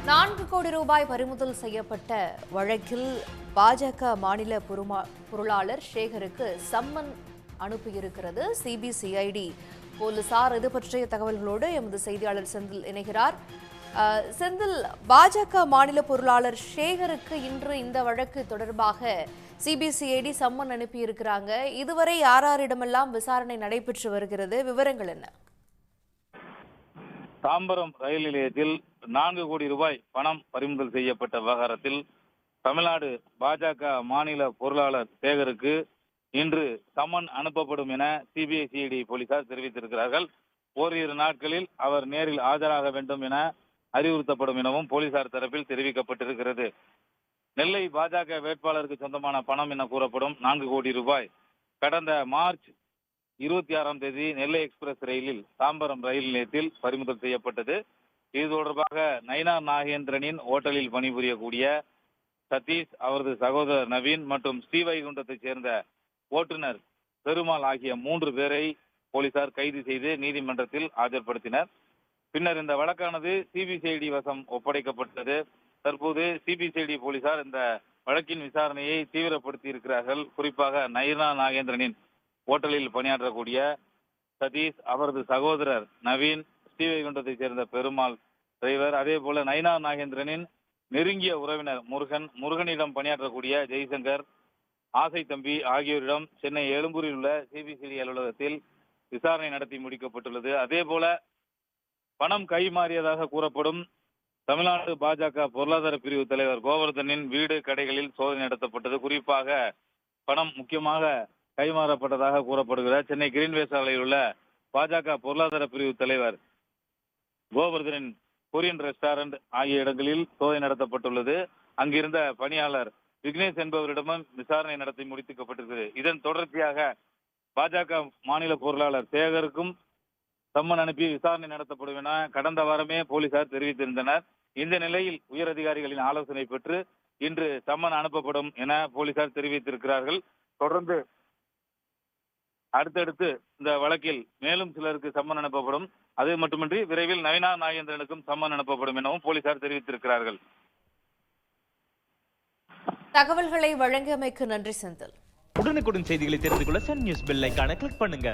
4 கோடி ரூபாய் பறிமுதல் செய்யப்பட்ட வழக்கில் பாஜக மாநில பொருளாளர் சேகருக்கு சம்மன் அனுப்பியிருக்கிறது சிபிசிஐடி போலீசார். இது பற்றிய தகவல்களோடு எமது செய்தியாளர் செந்தில் இணைகிறார். செந்தில், பாஜக மாநில பொருளாளர் சேகருக்கு இன்று இந்த வழக்கு தொடர்பாக சிபிசிஐடி சம்மன் அனுப்பியிருக்கிறாங்க. இதுவரை யாரிடமெல்லாம் விசாரணை நடைபெற்று வருகிறது? விவரங்கள் என்ன? தாம்பரம் ரயில் நிலையத்தில் 4 கோடி ரூபாய் பணம் பறிமுதல் செய்யப்பட்ட விவகாரத்தில் தமிழ்நாடு பாஜக மாநில பொருளாளர் சேகருக்கு இன்று சம்மன் அனுப்பப்படும் என சிபிசிஐடி போலீசார் தெரிவித்திருக்கிறார்கள். ஓரிரு நாட்களில் அவர் நேரில் ஆஜராக வேண்டும் என அறிவுறுத்தப்படும் எனவும் போலீசார் தரப்பில் தெரிவிக்கப்பட்டிருக்கிறது. நெல்லை பாஜக வேட்பாளருக்கு சொந்தமான பணம் என கூறப்படும் 4 கோடி ரூபாய் கடந்த மார்ச் 26ஆம் தேதி நெல்லை எக்ஸ்பிரஸ் ரயிலில் தாம்பரம் ரயில் நிலையத்தில் பறிமுதல் செய்யப்பட்டது. இது தொடர்பாக நயினார் நாகேந்திரனின் ஓட்டலில் பணிபுரியக்கூடிய சதீஷ், அவரது சகோதரர் நவீன் மற்றும் ஸ்ரீவைகுண்டத்தைச் சேர்ந்த ஓட்டுநர் பெருமாள் ஆகிய 3 பேரை போலீசார் கைது செய்து நீதிமன்றத்தில் ஆஜர்படுத்தினர். பின்னர் இந்த வழக்கானது சிபிசிஐடி வசம் ஒப்படைக்கப்பட்டது. தற்போது சிபிசிஐடி போலீசார் இந்த வழக்கின் விசாரணையை தீவிரப்படுத்தி இருக்கிறார்கள். குறிப்பாக நயினார் நாகேந்திரனின் ஓட்டலில் பணியாற்றக்கூடிய சதீஷ், அவரது சகோதரர் நவீன், ஸ்ரீவைகுண்டத்தைச் சேர்ந்த பெருமாள் டிரைவர், அதே போல நயினார் நாகேந்திரனின் நெருங்கிய உறவினர் முருகனிடம் பணியாற்றக்கூடிய ஜெய்சங்கர், ஆசை தம்பி ஆகியோரிடம் சென்னை எழும்பூரில் உள்ள சிபிசிஐடி அலுவலகத்தில் விசாரணை நடத்தி முடிக்கப்பட்டுள்ளது. அதே போல பணம் கைமாறியதாக கூறப்படும் தமிழ்நாடு பாஜக பொருளாதார பிரிவு தலைவர் கோவர்தனின் வீடு, கடைகளில் சோதனை நடத்தப்பட்டது. குறிப்பாக பணம் முக்கியமாக கைமாறப்பட்டதாக கூறப்படுகிறார். சென்னை கிரீன்வே சாலையில் உள்ள பாஜக பொருளாதார பிரிவு தலைவர் கோவர்தனின் கொரியன் ரெஸ்டாரண்ட் ஆகிய இடங்களில் சோதனை நடத்தப்பட்டுள்ளது. அங்கிருந்த பணியாளர் விக்னேஷ் என்பவரிடமும் விசாரணை நடத்தி முடிக்கப்பட்டிருக்கிறது. இதன் தொடர்ச்சியாக பாஜக மாநில பொருளாளர் சேகருக்கும் சம்மன் அனுப்பி விசாரணை நடத்தப்படும் என கடந்த வாரமே போலீசார் தெரிவித்திருந்தனர். இந்த நிலையில் உயரதிகாரிகளின் ஆலோசனை பெற்று இன்று சம்மன் அனுப்பப்படும் என போலீசார் தெரிவித்திருக்கிறார்கள். தொடர்ந்து அடுத்தடுத்து இந்த வழக்கில் மேலும் சிலருக்கு சம்மன் அனுப்பப்படும். அது மட்டுமின்றி விரைவில் நயினார் நாகேந்திரனுக்கும் சம்மன் அனுப்பப்படும் எனவும் போலீசார் தெரிவித்திருக்கிறார்கள். தகவல்களை வழங்கியமைக்கு நன்றி செந்தில். உடனுக்குடன் செய்திகளை தெரிந்து கொள்ள சன் நியூஸ் பெல் ஐகானை கிளிக் பண்ணுங்க.